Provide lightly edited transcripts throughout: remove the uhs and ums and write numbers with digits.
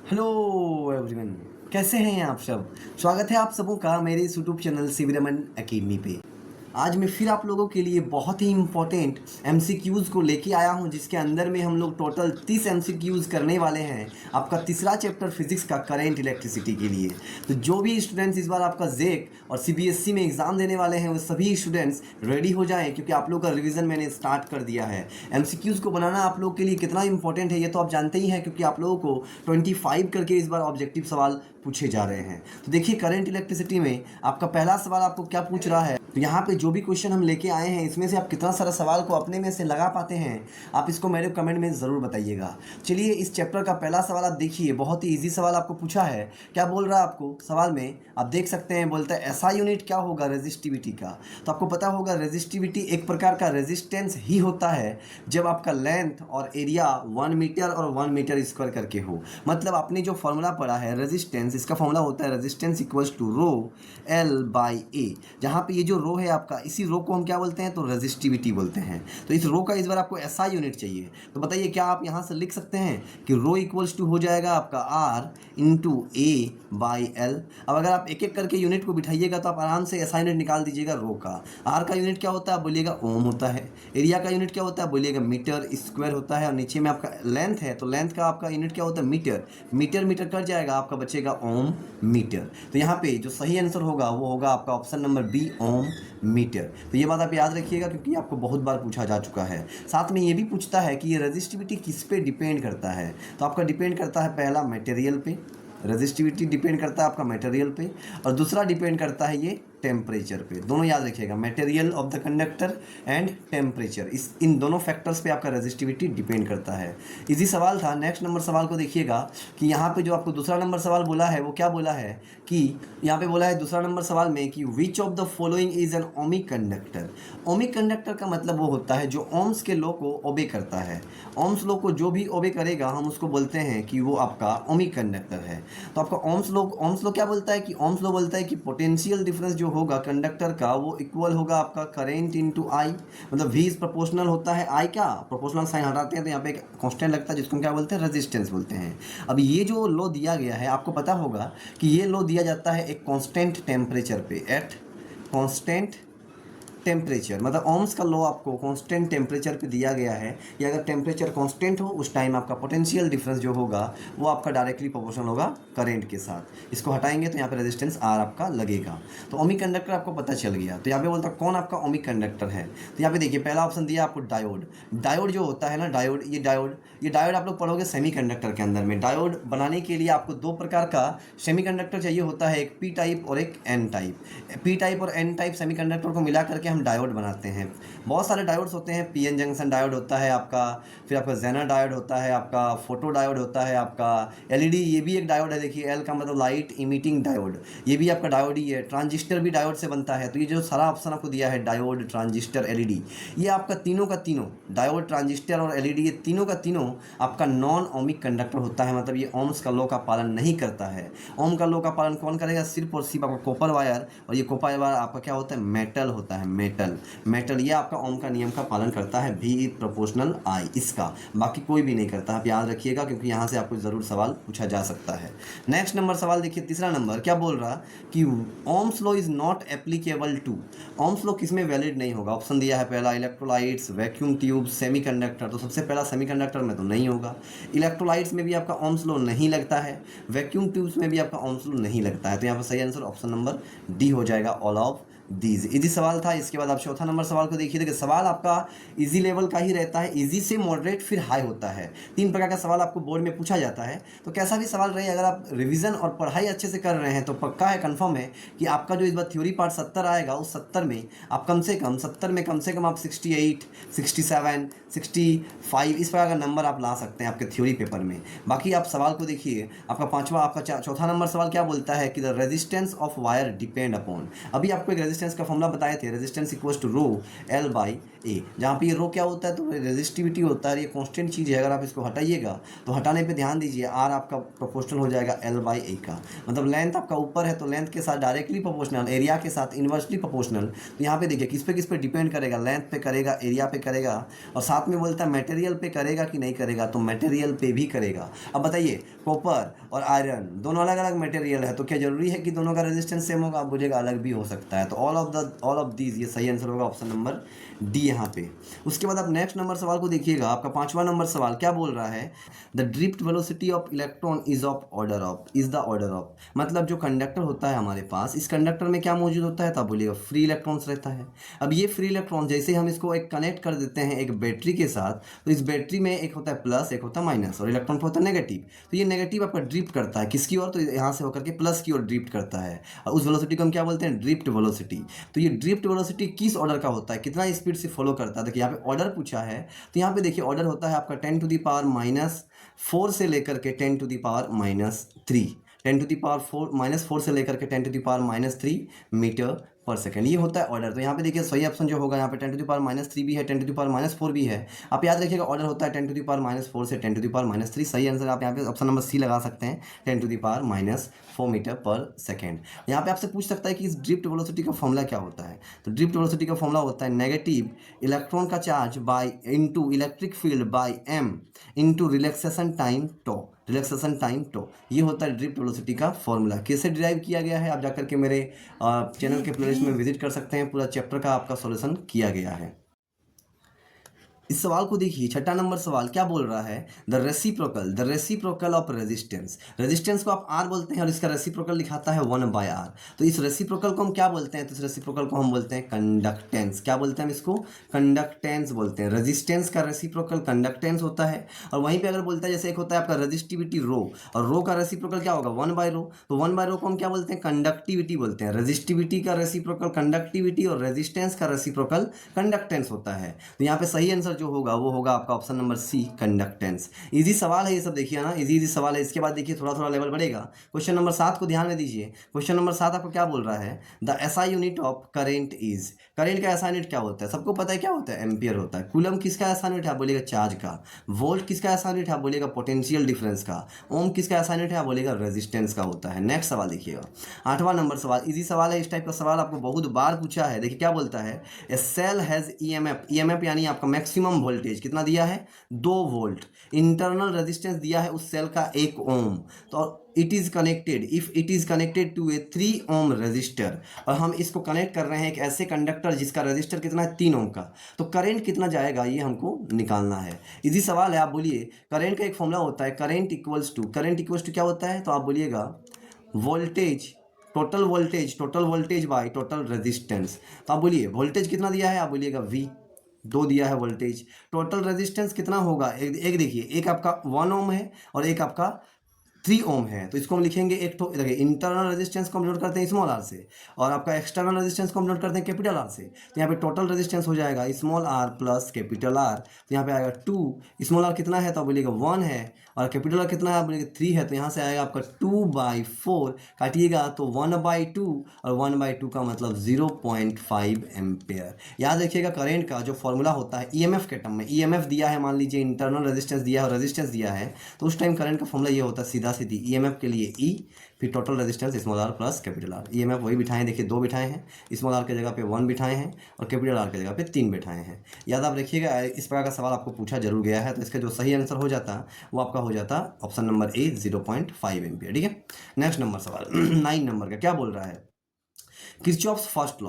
Hello everyone, कैसे हैं आप सब। स्वागत है आप सबों का मेरे इस YouTube channel CV Raman academy पे। आज मैं फिर आप लोगों के लिए बहुत ही इम्पोर्टेंट एमसीक्यूज़ को लेके आया हूं, जिसके अंदर में हम लोग टोटल 30 एमसीक्यूज़ करने वाले हैं आपका तीसरा चैप्टर फिजिक्स का करंट इलेक्ट्रिसिटी के लिए। तो जो भी स्टूडेंट्स इस बार आपका जेक और सीबीएसई में एग्ज़ाम देने वाले हैं वो सभी स्टूडेंट्स रेडी हो जाएं, क्योंकि आप लोग का रिवीजन मैंने स्टार्ट कर दिया है। एमसीक्यूज़ को बनाना आप लोग के लिए कितना इंपॉर्टेंट है ये तो आप जानते ही हैं, क्योंकि आप लोगों को 25 करके इस बार ऑब्जेक्टिव सवाल पूछे जा रहे हैं। तो देखिए, करंट इलेक्ट्रिसिटी में आपका पहला सवाल आपको क्या पूछ रहा है। तो यहाँ पे जो भी क्वेश्चन हम लेके आए हैं इसमें से आप कितना सारा सवाल को अपने में से लगा पाते हैं, आप इसको मेरे कमेंट में ज़रूर बताइएगा। चलिए, इस चैप्टर का पहला सवाल आप देखिए, बहुत ही इजी सवाल आपको पूछा है। क्या बोल रहा है आपको सवाल में, आप देख सकते हैं, बोलता है ऐसा यूनिट क्या होगा रेजिस्टिविटी का। तो आपको पता होगा रेजिस्टिविटी एक प्रकार का रेजिस्टेंस ही होता है जब आपका लेंथ और एरिया 1 मीटर और 1 मीटर स्क्वायर करके हो। मतलब आपने जो फॉर्मूला पढ़ा है रेजिस्टेंस, इसका फॉर्मूला होता है resistance equals to rho l by A. जहाँ पे ये जो रो है आपका, इसी रो को हम क्या बोलते हैं, तो रेजिस्टिविटी बोलते हैं। तो इस रो का इस बार आपको ऐसा यूनिट चाहिए। तो बताइए, क्या आप यहाँ से लिख सकते हैं कि रो इक्वल्स टू हो जाएगा आपका R into A by L. अब अगर आप एक एक करके यूनिट को बिठाइएगा तो आप आराम से ऐसा यूनिट निकाल दीजिएगा। रो का आर का यूनिट क्या होता है, बोलिएगा ओम होता है। एरिया का यूनिट क्या होता है, बोलिएगा मीटर स्क्वायर होता है। और नीचे में आपका लेंथ है, तो लेंथ का आपका यूनिट क्या होता है, मीटर। मीटर मीटर कट जाएगा, आपका बचेगा ओम मीटर। तो यहाँ पे जो सही आंसर होगा वो होगा आपका ऑप्शन नंबर बी, ओम मीटर। तो ये बात आप याद रखिएगा, क्योंकि आपको बहुत बार पूछा जा चुका है। साथ में ये भी पूछता है कि ये रेजिस्टिविटी किस पे डिपेंड करता है। तो आपका डिपेंड करता है पहला मटेरियल पे, रेजिस्टिविटी डिपेंड करता है आपका मटेरियल पे, और दूसरा डिपेंड करता है ये टेम्परेचर पे। दोनों याद रखिएगा, material of the conductor and temperature, इन दोनों फैक्टर्स पे आपका रेजिस्टिविटी डिपेंड करता है। इजी सवाल था। नेक्स्ट नंबर सवाल को देखिएगा कि यहाँ पे जो आपको दूसरा नंबर सवाल बोला है वो क्या बोला है कि यहाँ पे बोला है दूसरा नंबर सवाल में कि which of the following is an ohmic conductor. Ohmic conductor का मतलब वो होता है जो ओम्स के लॉ को ओबे करता है। ओम्स लॉ को जो भी ओबे करेगा हम उसको बोलते हैं कि वो आपका ओमिक कंडक्टर है। तो आपका ओम्स लॉ क्या बोलता है कि ओम्स लॉ बोलता है कि पोटेंशियल डिफरेंस जो होगा कंडक्टर का वो इक्वल होगा आपका करेंट इनटू आई। मतलब V इज प्रोपोर्शनल होता है आई का, प्रोपोर्शनल साइन हटाते हैं तो यहाँ पे एक कांस्टेंट लगता है जिसको हम क्या बोलते हैं, रेजिस्टेंस बोलते हैं। अब ये जो लॉ दिया गया है आपको पता होगा कि ये लॉ दिया जाता है एक कांस्टेंट टेम्परेचर पे, एट कांस्टेंट टेम्परेचर। मतलब ओम्स का लॉ आपको कांस्टेंट टेम्परेचर पे दिया गया है, या अगर टेम्परेचर कांस्टेंट हो उस टाइम आपका पोटेंशियल डिफरेंस जो होगा वो आपका डायरेक्टली प्रोपोर्शनल होगा करंट के साथ। इसको हटाएंगे तो यहाँ पे रेजिस्टेंस आर आपका लगेगा। तो ओमिक कंडक्टर आपको पता चल गया। तो यहाँ पे बोलता कौन आपका ओमिक कंडक्टर है। तो यहाँ पे देखिए, पहला ऑप्शन दिया आपको डायोड। डायोड जो होता है ना, डायोड आप लोग पढ़ोगे सेमीकंडक्टर के अंदर में। डायोड बनाने के लिए आपको दो प्रकार का सेमीकंडक्टर चाहिए होता है, एक पी टाइप और एक एन टाइप। पी टाइप और एन टाइप सेमीकंडक्टर को मिला करके हम डायोड बनाते हैं। बहुत सारे डायोड्स होते हैं, पीएन जंक्शन डायोड होता है आपका, फिर आपका जेनर डायोड होता है, आपका फोटो डायोड होता है, आपका एलईडी, ये भी एक डायोड है। देखिए, एल का मतलब लाइट इमिटिंग डायोड, ये भी आपका डायोड ही है। ट्रांजिस्टर भी डायोड से बनता है। तो ये जो सारा ऑप्शन आपको दिया है, डायोड, ट्रांजिस्टर, एलईडी, ये आपका तीनों का तीनों, डायोड, ट्रांजिस्टर और एलईडी, ये तीनों का तीनों आपका नॉन ओमिक कंडक्टर होता है। मतलब ये ओम्स का लॉ का पालन नहीं करता है। ओम का लॉ का पालन कौन करेगा, सिर्फ और सिर्फ आपका कॉपर वायर। और ये कॉपर वायर आपका क्या होता है, मेटल होता है, मेटल ये आपका ओम का नियम का पालन करता है, V इज प्रोपोर्शनल आई, इसका बाकी कोई भी नहीं करता। आप याद रखिएगा, क्योंकि यहाँ से आपको ज़रूर सवाल पूछा जा सकता है। नेक्स्ट नंबर सवाल देखिए, तीसरा नंबर क्या बोल रहा कि Ohm's law is not applicable to. Ohm's law किसमें वैलिड नहीं होगा। ऑप्शन दिया है पहला इलेक्ट्रोलाइट्स, वैक्यूम ट्यूब, सेमीकंडक्टर। तो सबसे पहला सेमीकंडक्टर में तो नहीं होगा। इलेक्ट्रोलाइट्स में भी आपका ओम्स लॉ नहीं लगता है, वैक्यूम ट्यूब्स में भी आपका ओम्स लॉ नहीं लगता है। तो यहाँ पर सही आंसर ऑप्शन नंबर डी हो जाएगा, ऑल ऑफ दीज। इजी सवाल था। इसके बाद आप चौथा नंबर सवाल को देखिए। देखिए, सवाल आपका इजी लेवल का ही रहता है, इजी से मॉडरेट फिर हाई होता है। 3 प्रकार का सवाल आपको बोर्ड में पूछा जाता है। तो कैसा भी सवाल रहे, अगर आप रिवीजन और पढ़ाई अच्छे से कर रहे हैं तो पक्का है, कंफर्म है कि आपका जो इस बार थ्योरी पार्ट 70 आएगा, उस 70 में आप कम से कम 70 में कम से कम आप 68, 67, 65 इस प्रकार का नंबर आप ला सकते हैं आपके थ्योरी पेपर में। बाकी आप सवाल को देखिए, आपका पांचवा, आपका चौथा नंबर सवाल क्या बोलता है कि the resistance of wire depend upon. अभी आपको एक रेजिस्टेंस का फॉर्मूला बताए थे, resistance equals to rho l by A. जहाँ पे ये रो क्या होता है तो रेजिस्टिविटी होता है, ये कांस्टेंट चीज़ है। अगर आप इसको हटाइएगा तो हटाने पे ध्यान दीजिए आर आपका प्रोपोर्शनल हो जाएगा एल बाई ए का, मतलब लेंथ आपका ऊपर है तो लेंथ के साथ डायरेक्टली प्रोपोर्शनल, एरिया के साथ इन्वर्सली प्रोपोर्शनल। तो यहाँ पे देखिए किस पे डिपेंड करेगा, लेंथ पे करेगा, एरिया पे करेगा, और साथ में बोलता है मटेरियल पे करेगा कि नहीं करेगा, तो मटेरियल पे भी करेगा। अब बताइए कॉपर और आयरन दोनों अलग अलग मटेरियल है, तो क्या जरूरी है कि दोनों का रेजिस्टेंस सेम होगा? आप बोलिएगा अलग भी हो सकता है। तो ऑल ऑफ दीज, ये सही आंसर होगा ऑप्शन नंबर डी यहाँ पे। उसके बाद आप नेक्स्ट नंबर सवाल को देखिएगा, आपका 5वां नंबर सवाल क्या बोल रहा है, the drift velocity of electron is the order of, मतलब जो कंडक्टर होता है हमारे पास, इस कंडक्टर में क्या मौजूद होता है? तो आप बोलिएगा फ्री इलेक्ट्रॉन्स रहता है। अब ये फ्री इलेक्ट्रॉन जैसे हम इसको एक कनेक्ट कर देते हैं एक बैटरी के साथ, तो इस बैटरी में एक होता है प्लस, एक होता है माइनस, और इलेक्ट्रॉन होता है नेगेटिव। तो ये नेगेटिव आपका ड्रिफ्ट करता है किसकी ओर? तो यहाँ से होकर के प्लस की ओर ड्रिफ्ट करता है, और उस वेलोसिटी को हम क्या बोलते हैं? Drift velocity. तो ये ड्रिफ्ट वेलोसिटी किस ऑर्डर का होता है, कितना स्पीड से फॉलो करता है? देखिए यहाँ पे ऑर्डर पूछा है, तो यहाँ पे देखिए ऑर्डर होता है आपका 10⁻⁻4 से लेकर के 10⁻⁻3, 10⁻⁻4 से लेकर के 10⁻⁻3 मीटर पर सेकेंड, ये होता है ऑर्डर। तो यहाँ पे देखिए सही ऑप्शन जो होगा यहाँ पे 10⁻³ भी है, 10⁻⁴ भी है। आप याद रखिएगा ऑर्डर होता है 10⁻⁴ से 10⁻3। सही आंसर आप यहाँ पे ऑप्शन नंबर सी लगा सकते हैं, 10⁻⁴ मीटर पर सेकेंड। यहाँ पे आपसे पूछ सकता है कि इस ड्रिफ्ट वेलोसिटी का फॉर्मूला क्या होता है? तो ड्रिफ्ट वेलोसिटी का फॉर्मूला होता है नेगेटिव इलेक्ट्रॉन का charge by into electric field by m into relaxation time tau. ये होता है ड्रिफ्ट वेलोसिटी का फॉर्मूला। कैसे डिराइव किया गया है आप जाकर के मेरे चैनल के प्लेलिस्ट में विजिट कर सकते हैं, पूरा चैप्टर का आपका सॉल्यूशन किया गया है। इस सवाल को देखिए, 6ठा नंबर सवाल क्या बोल रहा है, द रेसिप्रोकल ऑफ रेजिस्टेंस को आप आर बोलते हैं और इसका रेसिप्रोकल लिखाता है 1/r। तो इस रेसिप्रोकल को हम क्या बोलते हैं? तो इस रेसिप्रोकल को हम बोलते हैं कंडक्टेंस। क्या बोलते हैं हम इसको? कंडक्टेंस बोलते हैं। रेजिस्टेंस का रेसिप्रोकल कंडक्टेंस होता है। और वहीं पे अगर बोलता है जैसे एक होता है आपका रेजिस्टिविटी रो, और रो का रेसिप्रोकल क्या होगा? 1/ρ। तो 1/ρ को हम क्या बोलते हैं? कंडक्टिविटी बोलते हैं। रेजिस्टिविटी का रेसिप्रोकल कंडक्टिविटी और रेजिस्टेंस का रेसिप्रोकल कंडक्टेंस होता है। तो यहाँ पे सही आंसर जो होगा वो होगा आपका option number C, conductance. Easy सवाल है ये सब, देखिए ना, इजी सवाल है। इसके बाद देखिए थोड़ा थोड़ा लेवल बढ़ेगा। क्वेश्चन नंबर 7 को ध्यान में दीजिए। क्वेश्चन नंबर 7 आपको क्या बोल रहा है, the SI unit of current is, current का एसआई यूनिट क्या होता है? सबको पता है क्या होता है? एम्पियर होता है। कूलम किसका एसआई यूनिट है? आप बोलिएगा चार्ज का। वोल्ट किसका एसआई यूनिट है? आप बोलिएगा पोटेंशियल डिफरेंस का। ओम किसका एसआई यूनिट है? आप बोलिएगा रेजिस्टेंस का होता है। नेक्स्ट सवाल देखिएगा, 8वां नंबर सवाल। इजी सवाल है, इस टाइप का सवाल आपको बहुत बार पूछा है। देखिए क्या बोलता है, ए सेल हैज ईएमएफ यानी आपका मैक्सिमम वोल्टेज कितना दिया है? 2 वोल्ट। इंटरनल रेजिस्टेंस दिया है उस सेल का 1 ओम। तो it is connected to a 3 ohm resistor, और हम इसको कनेक्ट कर रहे हैं एक ऐसे कंडक्टर जिसका रजिस्टर कितना है? 3 ओम का। तो करंट कितना जाएगा ये हमको निकालना है। इजी सवाल है। आप बोलिए, करंट का एक फॉर्मूला होता है, करंट इक्वल्स टू क्या होता है? तो आप बोलिएगा voltage, total voltage by total resistance. तो आप बोलिए वोल्टेज कितना दिया है? आप बोलिएगा V, 2 दिया है वोल्टेज। टोटल रेजिस्टेंस कितना होगा? एक देखिए, एक आपका 1 ओम है और एक आपका 3 ओम है। तो इसको हम लिखेंगे एक तो देखिए, इंटरनल रेजिस्टेंस को हम नोट करते हैं स्मॉल आर से, और आपका एक्सटर्नल रेजिस्टेंस को हम नोट करते हैं कैपिटल आर से। तो यहाँ पे टोटल रेजिस्टेंस हो जाएगा small R plus capital R. तो यहाँ पे आएगा 2, स्मॉल आर कितना है? तो आप बोलिएगा 1 है, और कैपिटल आर कितना है? आप बोलिएगा 3 है। तो यहाँ से आएगा आपका 2/4, काटिएगा तो 1/2, और 1/2 का मतलब 0.5 एम्पेयर। याद रखिएगा करंट का जो फॉर्मूला होता है ईएमएफ के टर्म में, ईएमएफ दिया है, मान लीजिए इंटरनल रेजिस्टेंस दिया है और रेजिस्टेंस दिया है, तो उस टाइम करंट का फॉर्मूला ये होता है सीधा सीधी, ईएमएफ के लिए ई, फिर total resistance small R plus capital R. EMF वही बिठाए, देखिए 2 बिठाए हैं, स्मॉल आर के जगह पे 1 बिठाए हैं, और कैपिटल आर के जगह पे 3 बिठाए हैं। याद आप रखिएगा, इस प्रकार का सवाल आपको पूछा जरूर गया है। तो इसका जो सही आंसर हो जाता वो आपका हो जाता ऑप्शन नंबर ए, 0.5 एम्पियर। ठीक है, नेक्स्ट नंबर सवाल 9 नंबर का क्या बोल रहा है, किरचॉफ्स फर्स्ट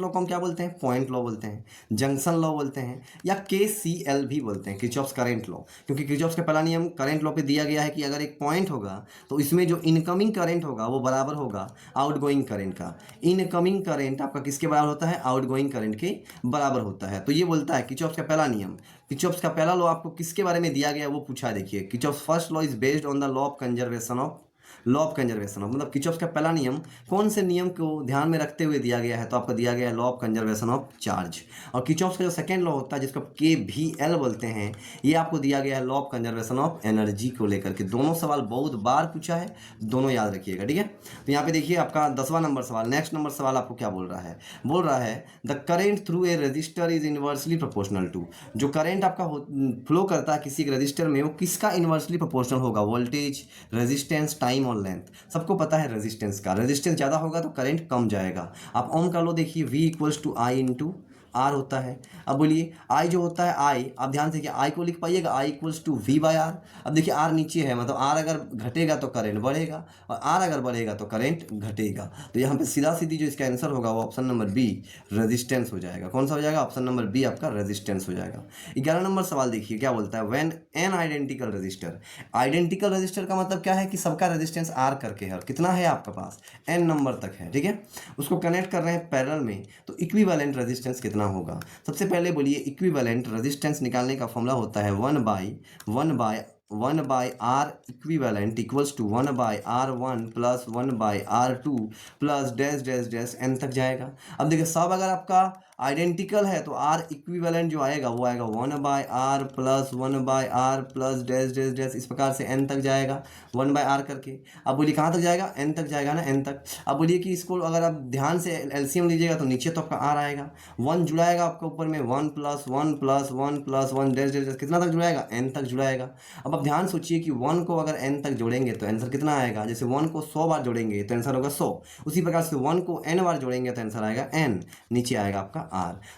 लॉ को हम क्या बोलते हैं? पॉइंट लॉ बोलते हैं, जंक्शन लॉ बोलते हैं, या KCL भी बोलते हैं, किरचॉफ्स करंट लॉ। क्योंकि किरचॉफ्स का पहला नियम करंट लॉ पे दिया गया है कि अगर एक पॉइंट होगा तो इसमें जो इनकमिंग करंट होगा वो बराबर होगा आउटगोइंग करंट का। इनकमिंग करंट आपका किसके बराबर होता है? आउटगोइंग करंट के बराबर होता है। तो ये बोलता है किरचॉफ्स का पहला नियम। किरचॉफ्स का पहला लॉ आपको किसके बारे में दिया गया वो पूछा है। देखिए, Kirchhoff's first law is based on the law of conservation of law of conservation of, मतलब किर्चॉफ का पहला नियम कौन से नियम को ध्यान में रखते हुए दिया गया है, तो आपको दिया गया है law of conservation of charge. और किर्चॉफ का जो सेकेंड लॉ होता है जिसको KVL बोलते हैं, ये आपको दिया गया है law of conservation of energy को लेकर के। दोनों सवाल बहुत बार पूछा है, दोनों याद रखिएगा, ठीक है। तो यहाँ पे देखिए आपका 10वां नंबर सवाल, नेक्स्ट नंबर सवाल आपको क्या बोल रहा है the current through a resistor is inversely proportional to, जो करेंट आपका फ्लो करता है किसी रजिस्टर में वो किसका इनवर्सली प्रोपोर्शनल होगा, वोल्टेज, रेजिस्टेंस, टाइम और लेंथ। सबको पता है रेजिस्टेंस का, रेजिस्टेंस ज़्यादा होगा तो करंट कम जाएगा। आप ओम का लो देखिए, V equals to I into R होता है। अब बोलिए आई जो होता है आई, आप ध्यान से देखिए आई को लिख पाइएगा, I equals to V by R. अब देखिए आर नीचे है, मतलब आर अगर घटेगा तो करंट बढ़ेगा और आर अगर बढ़ेगा तो करंट घटेगा। तो यहाँ पे सीधा सीधी जो इसका आंसर होगा वो ऑप्शन नंबर बी रेजिस्टेंस हो जाएगा। कौन सा हो जाएगा, ऑप्शन नंबर बी आपका रेजिस्टेंस हो जाएगा। 11 नंबर सवाल देखिए क्या बोलता है, when an identical register, identical register का मतलब क्या है कि सबका रेजिस्टेंस आर करके है और कितना है आपके पास एन नंबर तक है, ठीक है। उसको कनेक्ट कर रहे हैं पैरेलल में, तो इक्विवेलेंट रेजिस्टेंस कितना होगा। सबसे पहले बोलिए इक्विवेलेंट रेजिस्टेंस निकालने का फॉर्मूला होता है 1 by R equivalent equals to 1 by R1 plus 1 by R2 plus dash dash dash n तक जाएगा। अब देखिए सब अगर आपका आइडेंटिकल है तो आर इक्विवेलेंट जो आएगा वो आएगा 1 by R plus 1 by R plus dash dash dash, इस प्रकार से एन तक जाएगा 1 बाय आर करके। अब बोलिए कहाँ तक जाएगा, एन तक जाएगा ना, एन तक। अब बोलिए कि इसको अगर आप ध्यान से एलसीएम लीजिएगा तो नीचे तो आपका आर आएगा, 1 जुड़ाएगा आपका ऊपर में 1 plus 1 plus 1 plus 1 dash dash dash, कितना तक जुड़ाएगा, एन तक जुड़ाएगा। अब आप ध्यान सोचिए कि 1 को अगर एन तक जोड़ेंगे तो आंसर कितना आएगा, जैसे 1 को 100 बार जोड़ेंगे तो आंसर होगा 100, उसी प्रकार से 1 को n बार जोड़ेंगे तो आंसर आएगा n, नीचे आएगा आपका r।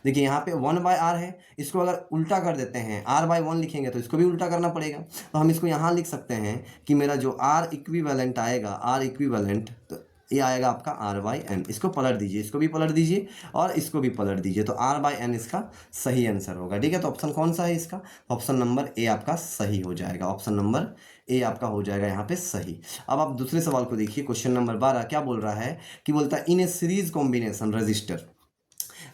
देखिए यहाँ पे 1 बाय आर है, इसको अगर उल्टा कर देते हैं r बाय 1 लिखेंगे तो इसको भी उल्टा करना पड़ेगा, तो हम इसको यहाँ लिख सकते हैं कि मेरा जो r इक्विवेलेंट आएगा, r इक्विवेलेंट तो ये आएगा आपका r बाई एन। इसको पलट दीजिए, इसको भी पलट दीजिए और इसको भी पलट दीजिए, तो r बाई एन इसका सही आंसर होगा, ठीक है। तो ऑप्शन कौन सा है इसका, ऑप्शन नंबर ए आपका सही हो जाएगा, ऑप्शन नंबर ए आपका हो जाएगा यहाँ पे सही। अब आप दूसरे सवाल को देखिए, क्वेश्चन नंबर 12 क्या बोल रहा है कि बोलता है इन ए सीरीज कॉम्बिनेशन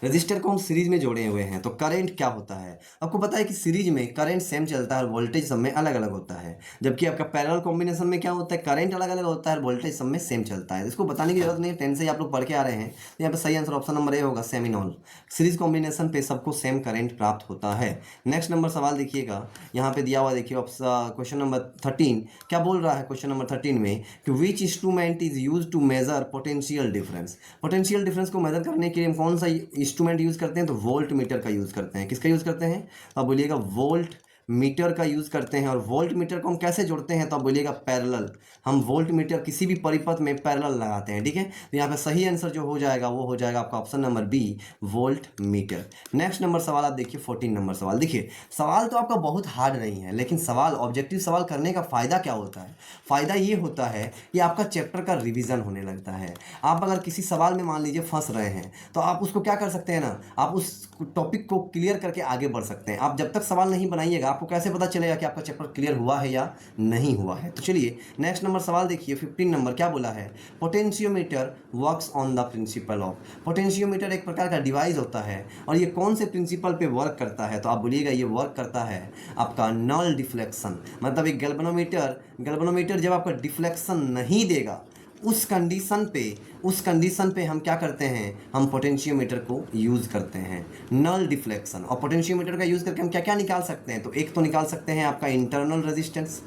रजिस्टर को हम सीरीज में जोड़े हुए हैं तो करंट क्या होता है। आपको पता है कि सीरीज में करंट सेम चलता है और वोल्टेज सब में अलग अलग होता है, जबकि आपका पैरेलल कॉम्बिनेशन में क्या होता है, करंट अलग अलग होता है और वोल्टेज सब में सेम चलता है। इसको बताने की जरूरत नहीं है, 10 से ही आप लोग पढ़ के आ रहे हैं। तो यहाँ पे सही आंसर ऑप्शन नंबर ए होगा, same in all. Series combination पे सबको सेम करंट प्राप्त होता है। नेक्स्ट नंबर सवाल देखिएगा, यहाँ पे दिया हुआ देखिए क्वेश्चन नंबर 13 क्या बोल रहा है, क्वेश्चन नंबर 13 में कि which instrument is use to measure potential difference. Potential difference को मेजर करने के लिए हम कौन सा इंस्ट्रूमेंट यूज करते हैं, तो वोल्ट मीटर का यूज करते हैं। किसका यूज करते हैं, तो आप बोलिएगा वोल्ट मीटर का यूज करते हैं। और वोल्ट मीटर को हम कैसे जोड़ते हैं, तो आप बोलिएगा पैरेलल। हम वोल्ट मीटर किसी भी परिपथ में पैरेलल लगाते हैं, ठीक है। तो यहाँ पे सही आंसर जो हो जाएगा वो हो जाएगा आपका option number B voltmeter. Next number सवाल आप देखिए, 14 नंबर सवाल देखिए। सवाल तो आपका बहुत हार्ड नहीं है, लेकिन सवाल ऑब्जेक्टिव सवाल करने का फायदा क्या होता है, फायदा ये होता है कि आपका चैप्टर का रिविजन होने लगता है। आप अगर किसी सवाल में मान लीजिए फंस रहे हैं तो आप उसको क्या कर सकते हैं ना, आप उस टॉपिक को क्लियर करके आगे बढ़ सकते हैं। आप जब तक सवाल नहीं बनाइएगा आपको कैसे पता चलेगा कि आपका चैप्टर क्लियर हुआ है या नहीं हुआ है। तो चलिए नेक्स्ट नंबर सवाल देखिए, 15 नंबर क्या बोला है, potentiometer works on the principle of. Potentiometer एक प्रकार का डिवाइस होता है और ये कौन से प्रिंसिपल पे वर्क करता है, तो आप बोलिएगा ये वर्क करता है आपका नल डिफ्लेक्शन। मतलब एक गैल्वेनोमीटर जब आपका डिफ्लेक्शन नहीं देगा उस कंडीशन पे हम क्या करते हैं, हम पोटेंशियोमीटर को यूज़ करते हैं, नल डिफ्लेक्शन। और पोटेंशियोमीटर का यूज़ करके हम क्या क्या निकाल सकते हैं, तो एक तो निकाल सकते हैं आपका इंटरनल रेजिस्टेंस,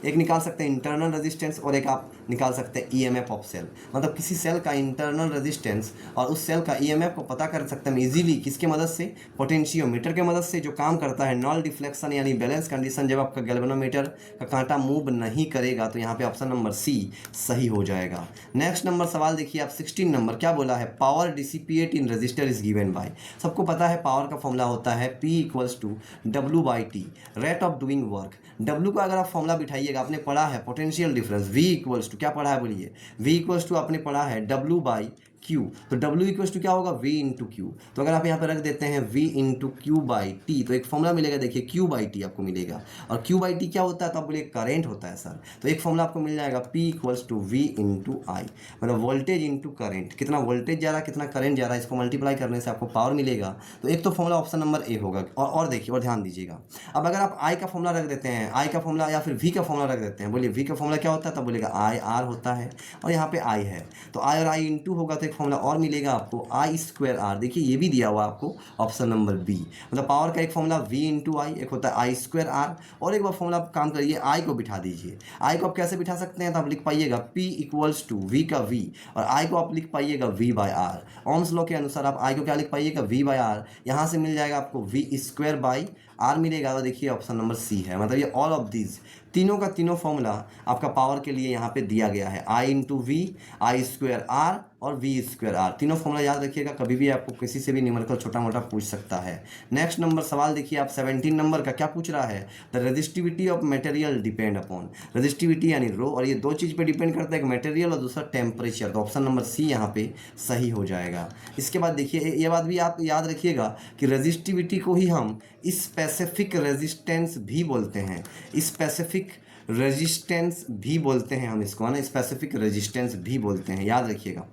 एक निकाल सकते हैं इंटरनल रेजिस्टेंस और एक आप निकाल सकते हैं ईएमएफ ऑफ सेल। मतलब किसी सेल का इंटरनल रेजिस्टेंस और उस सेल का ईएमएफ को पता कर सकते हैं इजीली, किसके मदद से, पोटेंशियोमीटर के मदद से, जो काम करता है नल डिफ्लेक्शन यानी बैलेंस कंडीशन, जब आपका गैल्वेनोमीटर का कांटा मूव नहीं करेगा। तो यहाँ पे ऑप्शन नंबर सी सही हो जाएगा। नेक्स्ट नंबर सवाल देखिए आप, 16 नंबर क्या बोला है, power dissipate in resistor is given by. सबको पता है पावर का फॉर्मूला होता है P equals to W/T, rate of doing work. W का अगर आप फॉर्मूला बिठाइएगा, आपने पढ़ा है potential difference, V equals to क्या पढ़ा है बोलिए, V इक्वल्स टू आपने पढ़ा है W/T Q, तो W इक्वल टू क्या होगा V इंटू क्यू। तो अगर आप यहाँ पे रख देते हैं V into Q by T, तो एक फॉर्मूला मिलेगा, देखिए Q बाई टी आपको मिलेगा। और Q बाई टी क्या होता है, तो आप बोलिए करेंट होता है सर। तो एक फॉर्मूला आपको मिल जाएगा P equals to V into I, मतलब वोल्टेज इंटू करेंट, कितना वोल्टेज जा रहा है कितना करंट जा रहा है, इसको मल्टीप्लाई करने से आपको पावर मिलेगा। तो एक तो फॉर्मूला ऑप्शन नंबर ए होगा। और देखिए और ध्यान दीजिएगा, अब अगर आप आई का फॉर्मूला रख देते हैं, आई का फॉर्मूला या फिर वी का फॉर्मूला रख देते हैं, बोलिए वी का फॉर्मूला क्या होता है, तब बोलेगा आई आर होता है, और यहाँ पे आई है, तो आई और आई इंटू होगा, तो एक फॉर्मूला और मिलेगा आपको आई स्क्वायर आर। देखिए ये भी दिया हुआ आपको ऑप्शन नंबर बी, मतलब पावर का एक फॉर्मूला वी इंटू आई, एक होता है आई स्क्वायर आर। और एक बार फॉर्मूला आप काम करिए, आई को बिठा दीजिए। आई को आप कैसे बिठा सकते हैं, तो आप लिख पाइएगा पी इक्वल्स टू वी का वी, और आई को आप लिख पाइएगा V by R. Ohm's law के अनुसार आप आई को क्या लिख पाइएगा, वी बाय आर। यहाँ से मिल जाएगा आपको वी स्क्वायर बाई आर मिलेगा। तो देखिए ऑप्शन नंबर सी है, मतलब ये ऑल ऑफ दीज तीनों का तीनों फॉर्मूला आपका पावर के लिए यहाँ पे दिया गया है, I into V, I square R और वी स्क्वायर आर। तीनों फॉर्मूला याद रखिएगा, कभी भी आपको किसी से भी न्यूमेरिकल छोटा मोटा पूछ सकता है। नेक्स्ट नंबर सवाल देखिए आप 17 नंबर का क्या पूछ रहा है, the resistivity of material depend upon, resistivity यानी रो, और ये दो चीज़ पे डिपेंड करता है, एक मटेरियल और दूसरा टेम्परेचर। तो ऑप्शन नंबर सी यहाँ पे सही हो जाएगा। इसके बाद देखिए ये बात भी आप याद रखिएगा कि रेजिस्टिविटी को ही हम स्पेसिफिक रेजिस्टेंस भी बोलते हैं, स्पेसिफिक रेजिस्टेंस भी बोलते हैं हम इसको, है ना, स्पेसिफिक रेजिस्टेंस भी बोलते हैं, याद रखिएगा।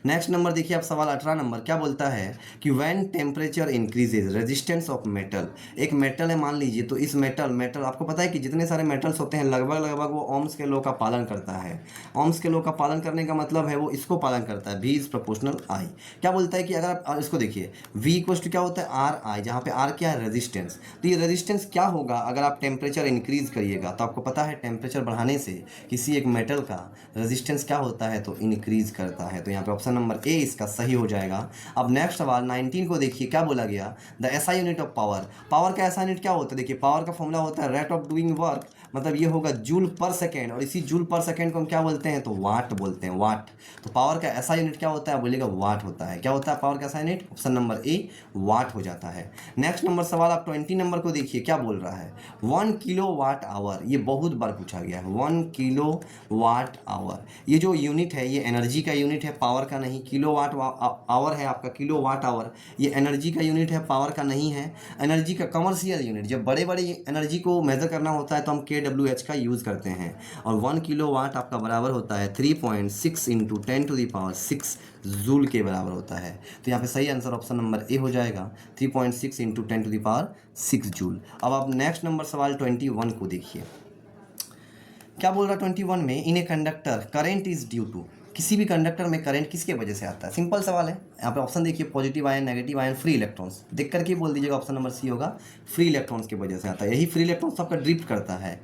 नेक्स्ट नंबर देखिए आप सवाल 18 नंबर क्या बोलता है कि when temperature increases resistance of metal, एक मेटल है मान लीजिए, तो इस मेटल आपको पता है कि जितने सारे मेटल्स होते हैं लगभग वो ओम्स के लॉ का पालन करता है। ओम्स के लॉ का पालन करने का मतलब है वो इसको पालन करता है, V इज प्रोपोर्शनल आई। क्या बोलता है कि अगर आप इसको देखिए V इक्वल टू क्या होता है आर आई, जहाँ पे आर क्या है रेजिस्टेंस। तो ये रेजिस्टेंस क्या होगा अगर आप टेम्परेचर इंक्रीज करिएगा, तो आपको पता है टेम्परेचर बढ़ाने से किसी एक मेटल का रेजिस्टेंस क्या होता है, तो इंक्रीज करता है। तो यहाँ पे ऑप्शन नंबर ए इसका सही हो जाएगा। अब नेक्स्ट सवाल 19 को देखिए क्या बोला गया, the SI unit of power, power का एसआई यूनिट क्या होता है, देखिए पावर का फॉर्मूला होता है रेट ऑफ डूइंग वर्क, मतलब ये होगा जूल पर सेकेंड, और इसी जूल पर सेकेंड को हम क्या बोलते हैं, तो वाट बोलते हैं, वाट। तो पावर का एसआई यूनिट क्या होता है, बोलेगा वाट होता है। क्या होता है पावर का SI unit, option number A watt हो जाता है। नेक्स्ट नंबर सवाल आप 20 नंबर को देखिए क्या बोल रहा है, 1 किलो वाट आवर, ये बहुत बार पूछा गया है, 1 किलो वाट आवर। ये जो यूनिट है ये एनर्जी का यूनिट है, पावर का नहीं। किलो वाट आवर है आपका, किलो वाट आवर, ये एनर्जी का यूनिट है, पावर का नहीं है। एनर्जी का कमर्शियल यूनिट, जब बड़े बड़े एनर्जी को मेजर करना होता है तो हम KWH का यूज़ करते हैं। और 1 किलो वाट आपका बराबर होता है 3.6 इंटू 10⁶ जूल के बराबर होता है। तो यहाँ पे सही आंसर ऑप्शन नंबर ए हो जाएगा, 3.6 इंटू 10⁶ जूल। अब आप नेक्स्ट नंबर सवाल 21 को देखिए क्या बोल रहा है 21 में, in a conductor current is due to, किसी भी कंडक्टर में करंट किसके वजह से आता है, सिंपल सवाल है। यहाँ पे ऑप्शन देखिए positive ion, negative ion, free electrons, देख करके बोल दीजिएगा ऑप्शन नंबर सी होगा, फ्री इलेक्ट्रॉन्स की वजह से आता है। यही फ्री इलेक्ट्रॉन्स आपका ड्रिफ्ट करता है।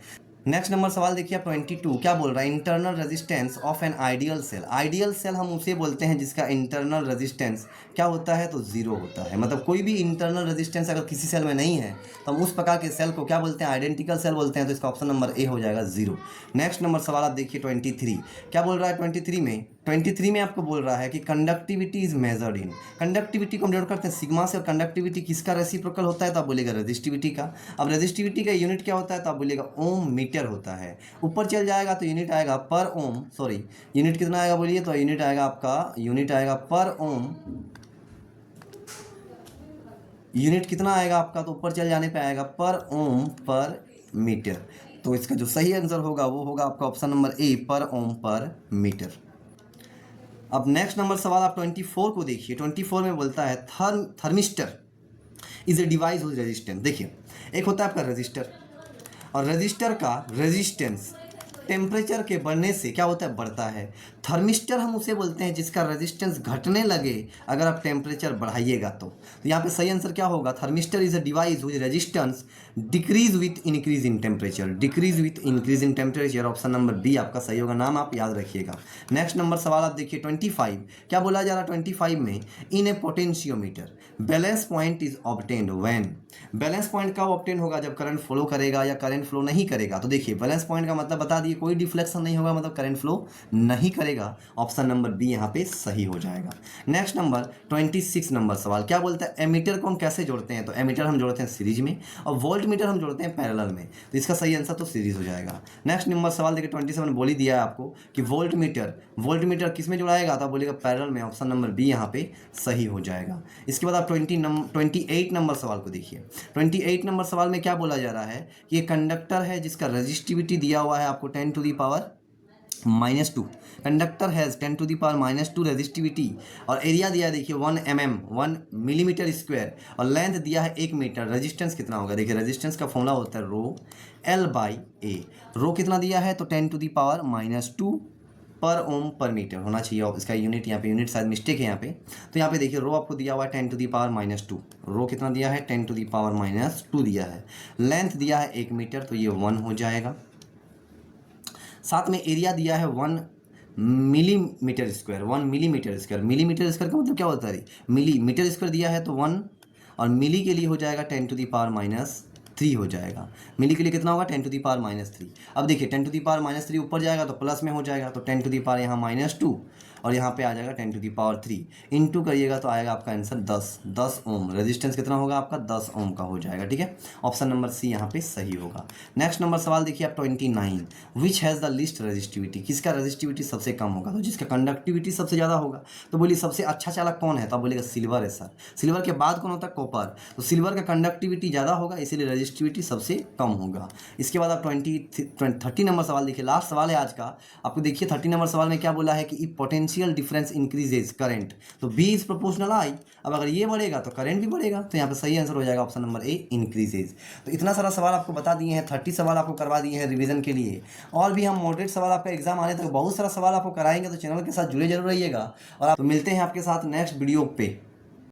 नेक्स्ट नंबर सवाल देखिए आप 22 क्या बोल रहा है, internal resistance of an ideal cell. Ideal cell हम उसे बोलते हैं जिसका इंटरनल रेजिस्टेंस क्या होता है, तो जीरो होता है। मतलब कोई भी इंटरनल रेजिस्टेंस अगर किसी सेल में नहीं है तो हम उस प्रकार के सेल को क्या बोलते हैं, आइडेंटिकल सेल बोलते हैं। तो इसका ऑप्शन नंबर ए हो जाएगा 0। नेक्स्ट नंबर सवाल आप देखिए 23 क्या बोल रहा है 23 में आपको बोल रहा है कि conductivity is measured in, conductivity को हम डिनोट करते हैं सिग्मा से, और कंडक्टिविटी किसका रेसिप्रोकल होता है, तो आप बोलेगा रेजिस्टिविटी का। अब रेजिस्टिविटी का यूनिट क्या होता है, तो आप बोलेगा ओम मीटर होता है। ऊपर चल जाएगा तो यूनिट आएगा पर ओम, सॉरी यूनिट कितना आएगा बोलिए, तो यूनिट आएगा आपका, यूनिट आएगा पर ओम, यूनिट कितना आएगा आपका, तो ऊपर चल जाने पे आएगा पर ओम पर मीटर। तो इसका जो सही आंसर होगा वो होगा आपका ऑप्शन नंबर ए पर ओम पर मीटर। अब नेक्स्ट नंबर सवाल आप 24 को देखिए। 24 में बोलता है thermistor is a device with resistance. देखिए एक होता है आपका रजिस्टर, और रजिस्टर का रेजिस्टेंस टेम्परेचर के बढ़ने से क्या होता है, बढ़ता है। थर्मिस्टर हम उसे बोलते हैं जिसका रेजिस्टेंस घटने लगे अगर आप टेम्परेचर बढ़ाइएगा तो यहाँ पे सही आंसर क्या होगा, thermistor is a device with resistance decrease with increase in temperature, decrease with increase in temperature. Option number B आपका सही होगा, नाम आप याद रखिएगा। नेक्स्ट नंबर सवाल आप देखिए 25 क्या बोला जा रहा है 25 में, in a potentiometer balance point is obtained when, balance point कब ऑब्टेन होगा, जब करंट फ्लो करेगा या करंट फ्लो नहीं करेगा। तो देखिए बैलेंस पॉइंट का मतलब बता दिए ये कोई डिफ्लेक्शन नहीं होगा, मतलब करंट फ्लो नहीं करेगा। ऑप्शन नंबर बी यहाँ पे सही हो जाएगा। नेक्स्ट नंबर 26 नंबर सवाल क्या बोलता है, एमीटर को हम कैसे जोड़ते हैं? तो एमीटर हम जोड़ते हैं सीरीज में और वोल्ट मीटर हम जोड़ते हैं पैरेलल में। तो इसका सही आंसर तो सीरीज हो जाएगा। नेक्स्ट नंबर सवाल देखिए 27 बोल ही दिया है आपको कि वोल्ट मीटर किस में जुड़ाएगा? तो आप बोलेगा पैरेलल में। ऑप्शन नंबर बी यहाँ पे सही हो जाएगा। इसके बाद आप 28 नंबर सवाल को देखिए। 28 नंबर सवाल में क्या बोला जा रहा है कि ये कंडक्टर है जिसका रजिस्टिविटी दिया हुआ है आपको 10⁻⁻²। कंडक्टर हैज़ 10⁻⁻² रेजिस्टिविटी और एरिया दिया है देखिए 1 मिलीमीटर स्क्वायर और लेंथ दिया है 1 मीटर। रेजिस्टेंस कितना होगा? देखिए रेजिस्टेंस का फॉर्मूला होता है रो L/A। रो कितना दिया है? तो 10⁻² पर ओम पर मीटर होना चाहिए। और इसका यूनिट यहाँ पे यूनिट शायद मिस्टेक है यहाँ पे। तो यहाँ पे देखिए रो आपको दिया हुआ है 10⁻²। रो कितना दिया है? 10⁻² दिया है। लेंथ दिया है 1 मीटर, तो ये 1 हो जाएगा। साथ में एरिया दिया है 1 मिलीमीटर स्क्वायर। मिलीमीटर स्क्वायर का मतलब क्या होता है? मिलीमीटर स्क्वायर दिया है तो 1 और मिली के लिए हो जाएगा 10⁻³ हो जाएगा। मिली के लिए कितना होगा? 10⁻³ अब देखिए 10⁻³ ऊपर जाएगा तो प्लस में हो जाएगा, तो 10⁻, यहाँ -2 और यहाँ पे आ जाएगा 10⁻³ इंटू करिएगा तो आएगा आपका आंसर 10 ओम। रेजिस्टेंस कितना होगा आपका? 10 ओम का हो जाएगा। ठीक है, ऑप्शन नंबर सी यहाँ पे सही होगा। नेक्स्ट नंबर सवाल देखिए आप 29, which has the least resistivity? किसका रेजिस्टिविटी सबसे कम होगा? तो जिसका कंडक्टिविटी सबसे ज़्यादा होगा। तो बोलिए सबसे अच्छा चालक कौन है? तो आप बोलेगा सिल्वर है सर। सिल्वर के बाद कौन होता है? कॉपर। तो सिल्वर का कंडक्टिविटी ज़्यादा होगा, इसीलिए रेजिस्टिविटी सबसे कम होगा। इसके बाद आप 30 नंबर सवाल देखिए, लास्ट सवाल है आज का। आपको देखिए 30 नंबर सवाल में क्या बोला है कि if potential difference increases current, तो बी इज प्रोपोर्शनल आई। अब अगर ये बढ़ेगा तो करंट भी बढ़ेगा, तो यहाँ पे सही आंसर हो जाएगा ऑप्शन नंबर ए इंक्रीजेज। तो इतना सारा सवाल आपको बता दिए हैं, 30 सवाल आपको करवा दिए हैं रिवीजन के लिए। और भी हम मॉडरेट सवाल आपका एग्जाम आने तक बहुत सारा सवाल आपको कराएंगे, तो चैनल के साथ जुड़े जरूर रहिएगा। और आप मिलते हैं आपके साथ नेक्स्ट वीडियो पे।